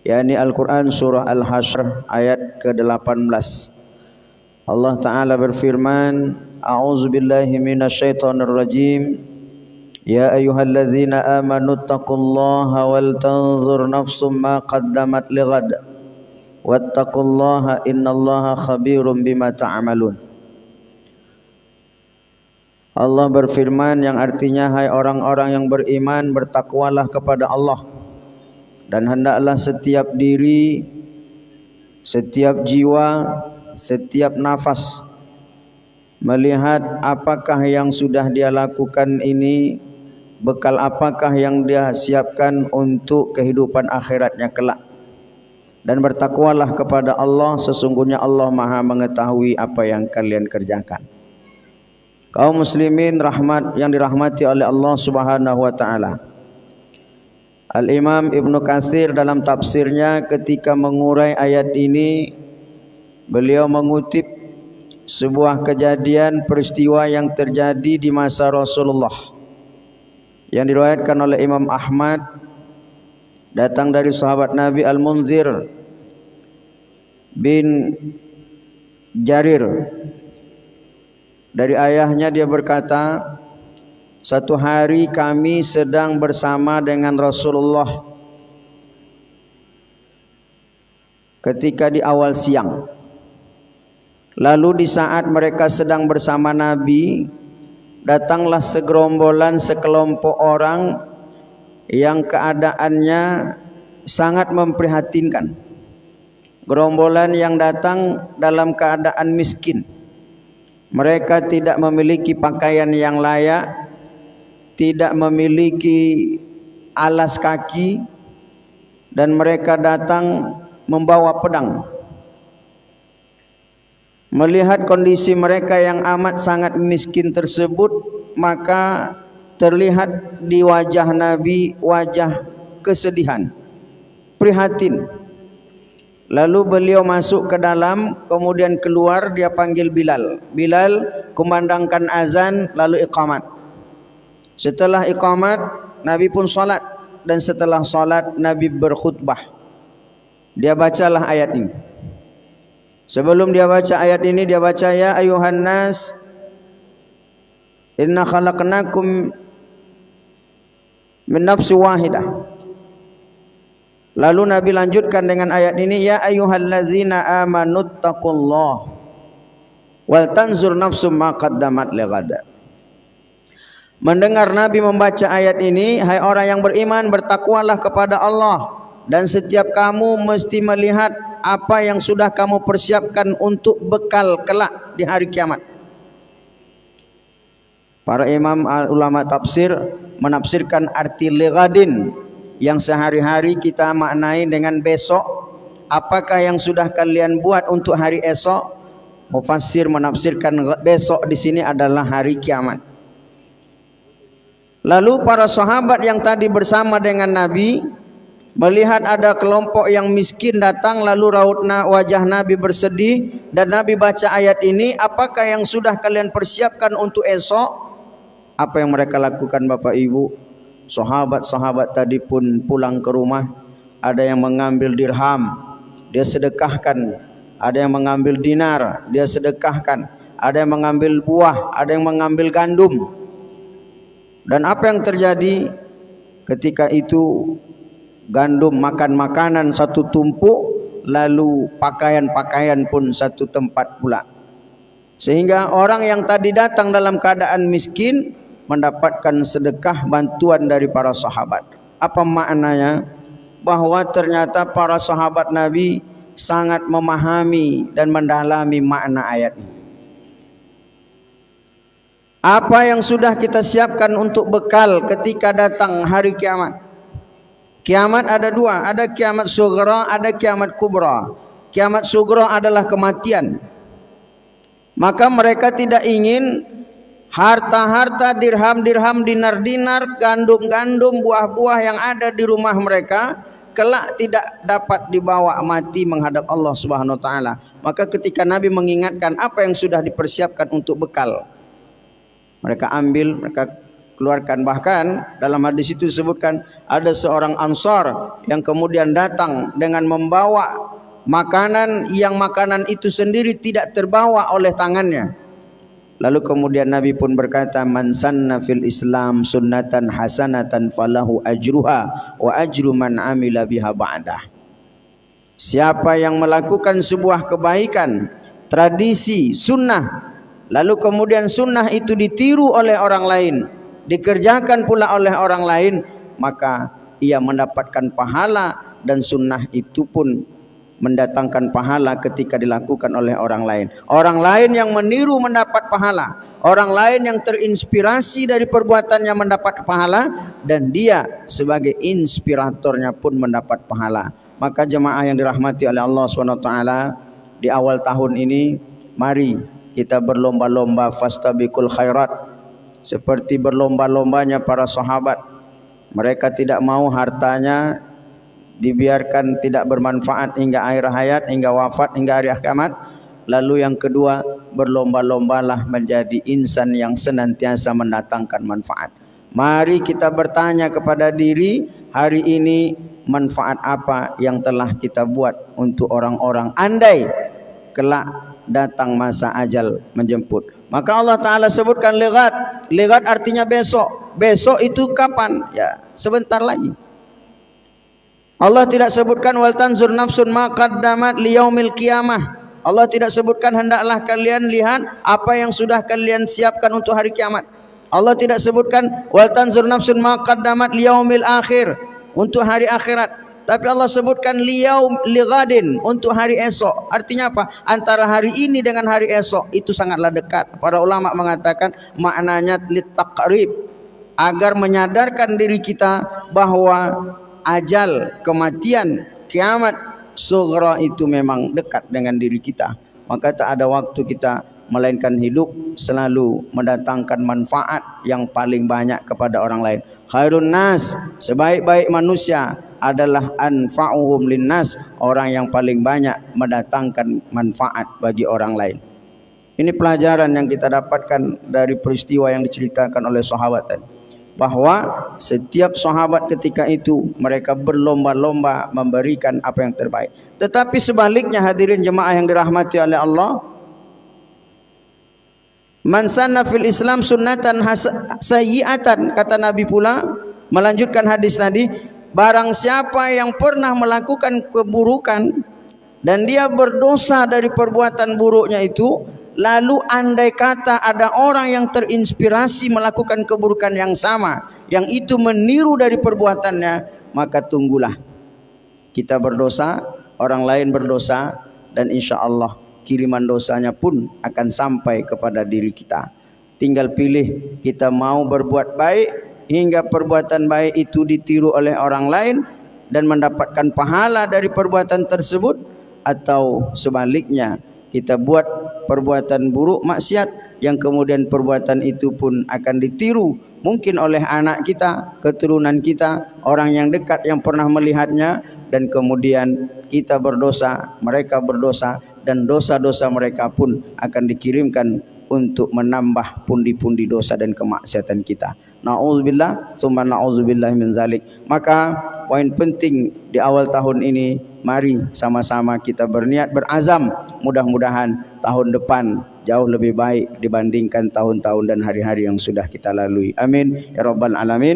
yakni Al-Quran surah Al-Hasyr ayat ke-18. Allah Ta'ala berfirman, A'udzubillahi minasyaitonir rajim. Ya ayyuhalladzina amanu taqullaha wal tanzur nafsum ma qaddamat lighad wattaqullaha innallaha khabirum bima ta'malun. Allah berfirman yang artinya, hai orang-orang yang beriman, bertakwalah kepada Allah, dan hendaklah setiap diri, setiap jiwa, setiap nafas melihat apakah yang sudah dia lakukan ini, bekal apakah yang dia siapkan untuk kehidupan akhiratnya kelak. Dan bertakwalah kepada Allah, sesungguhnya Allah Maha mengetahui apa yang kalian kerjakan. Kaum muslimin yang dirahmati oleh Allah Subhanahu wa taala. Al-Imam Ibnu Katsir dalam tafsirnya ketika mengurai ayat ini, beliau mengutip sebuah kejadian peristiwa yang terjadi di masa Rasulullah yang diriwayatkan oleh Imam Ahmad, datang dari sahabat Nabi Al-Munzir bin Jarir. Dari ayahnya dia berkata, satu hari kami sedang bersama dengan Rasulullah ketika di awal siang. Lalu di saat mereka sedang bersama Nabi, datanglah segerombolan sekelompok orang yang keadaannya sangat memprihatinkan. Gerombolan yang datang dalam keadaan miskin. Mereka tidak memiliki pakaian yang layak, tidak memiliki alas kaki, dan mereka datang membawa pedang. Melihat kondisi mereka yang amat sangat miskin tersebut, maka terlihat di wajah Nabi wajah kesedihan, prihatin. Lalu beliau masuk ke dalam, kemudian keluar, dia panggil Bilal. Bilal kumandangkan azan lalu iqamat. Setelah iqamat, Nabi pun salat, dan setelah salat Nabi berkhutbah. Dia bacalah ayat ini. Sebelum dia baca ayat ini, dia baca, ya ayuhan nas inna khalaqnakum min nafsin wahidah. Lalu Nabi lanjutkan dengan ayat ini, ya ayyuhallazina amanu taqullaha wal tanzur nafsum ma qaddamat lighad. Mendengar Nabi membaca ayat ini, hai orang yang beriman, bertakwalah kepada Allah, dan setiap kamu mesti melihat apa yang sudah kamu persiapkan untuk bekal kelak di hari kiamat. Para imam ulama tafsir menafsirkan arti lighadin yang sehari-hari kita maknai dengan besok. Apakah yang sudah kalian buat untuk hari esok? Mufassir menafsirkan besok di sini adalah hari kiamat. Lalu para sahabat yang tadi bersama dengan Nabi melihat ada kelompok yang miskin datang, lalu raut wajah Nabi bersedih, dan Nabi baca ayat ini, apakah yang sudah kalian persiapkan untuk esok? Apa yang mereka lakukan Bapak Ibu? Sahabat-sahabat tadi pun pulang ke rumah. Ada yang mengambil dirham, dia sedekahkan. Ada yang mengambil dinar, dia sedekahkan. Ada yang mengambil buah, ada yang mengambil gandum. Dan apa yang terjadi ketika itu? Gandum makan makanan satu tumpuk, lalu pakaian-pakaian pun satu tempat pula. Sehingga orang yang tadi datang dalam keadaan miskin mendapatkan sedekah bantuan dari para sahabat. Apa maknanya? Bahwa ternyata para sahabat Nabi sangat memahami dan mendalami makna ayat ini. Apa yang sudah kita siapkan untuk bekal ketika datang hari kiamat? Kiamat ada dua, ada kiamat sughra, ada kiamat kubra. Kiamat sughra adalah kematian. Maka mereka tidak ingin harta-harta, dirham-dirham, dinar-dinar, gandum-gandum, buah-buah yang ada di rumah mereka kelak tidak dapat dibawa mati menghadap Allah Subhanahu wa taala. Maka ketika Nabi mengingatkan apa yang sudah dipersiapkan untuk bekal, mereka ambil, mereka keluarkan. Bahkan dalam hadis itu disebutkan ada seorang Ansar yang kemudian datang dengan membawa makanan yang makanan itu sendiri tidak terbawa oleh tangannya. Lalu kemudian Nabi pun berkata, man sanna fil Islam sunnatan hasanatan falahu ajruha wa ajru man amila biha ba'dah. Siapa yang melakukan sebuah kebaikan, tradisi, sunnah, lalu kemudian sunnah itu ditiru oleh orang lain, dikerjakan pula oleh orang lain, maka ia mendapatkan pahala, dan sunnah itu pun mendatangkan pahala ketika dilakukan oleh orang lain. Orang lain yang meniru mendapat pahala, orang lain yang terinspirasi dari perbuatannya mendapat pahala, dan dia sebagai inspiratornya pun mendapat pahala. Maka jemaah yang dirahmati oleh Allah SWT, di awal tahun ini mari kita berlomba-lomba fastabiqul khairat, seperti berlomba-lombanya para sahabat. Mereka tidak mau hartanya dibiarkan tidak bermanfaat hingga akhir hayat, hingga wafat, hingga hari kiamat. Lalu yang kedua, berlomba-lombalah menjadi insan yang senantiasa mendatangkan manfaat. Mari kita bertanya kepada diri, hari ini manfaat apa yang telah kita buat untuk orang-orang, andai kelak datang masa ajal menjemput. Maka Allah Ta'ala sebutkan lighat. Lighat artinya besok. Besok itu kapan? Ya, sebentar lagi. Allah tidak sebutkan wal tanzur nafsun ma qaddamat liyaumil qiyamah. Allah tidak sebutkan hendaklah kalian lihat apa yang sudah kalian siapkan untuk hari kiamat. Allah tidak sebutkan wal tanzur nafsun ma qaddamat liyaumil akhir, untuk hari akhirat. Tapi Allah sebutkan liyaum lighadin, untuk hari esok. Artinya apa? Antara hari ini dengan hari esok itu sangatlah dekat. Para ulama mengatakan maknanya litaqrib, agar menyadarkan diri kita bahwa ajal, kematian, kiamat sughra itu memang dekat dengan diri kita. Maka tak ada waktu kita melainkan hidup selalu mendatangkan manfaat yang paling banyak kepada orang lain. Khairun nas, sebaik-baik manusia adalah anfa'uhum linnas, orang yang paling banyak mendatangkan manfaat bagi orang lain. Ini pelajaran yang kita dapatkan dari peristiwa yang diceritakan oleh sahabat tadi, bahwa setiap sahabat ketika itu mereka berlomba-lomba memberikan apa yang terbaik. Tetapi sebaliknya hadirin jemaah yang dirahmati oleh Allah, man sanna fil Islam sunnatan sayyi'atan, kata Nabi pula melanjutkan hadis tadi, barang siapa yang pernah melakukan keburukan dan dia berdosa dari perbuatan buruknya itu, lalu andai kata ada orang yang terinspirasi melakukan keburukan yang sama, yang itu meniru dari perbuatannya, maka tunggulah kita berdosa, orang lain berdosa, dan insya Allah kiriman dosanya pun akan sampai kepada diri kita. Tinggal pilih, kita mau berbuat baik hingga perbuatan baik itu ditiru oleh orang lain dan mendapatkan pahala dari perbuatan tersebut, atau sebaliknya kita buat perbuatan buruk, maksiat, yang kemudian perbuatan itu pun akan ditiru mungkin oleh anak kita, keturunan kita, orang yang dekat yang pernah melihatnya, dan kemudian kita berdosa, mereka berdosa, dan dosa-dosa mereka pun akan dikirimkan untuk menambah pundi-pundi dosa dan kemaksiatan kita. Na'udzubillah, tsumma na'udzubillah min zalik. Maka poin penting di awal tahun ini, mari sama-sama kita berniat, berazam, mudah-mudahan tahun depan jauh lebih baik dibandingkan tahun-tahun dan hari-hari yang sudah kita lalui. Amin ya rabbal alamin.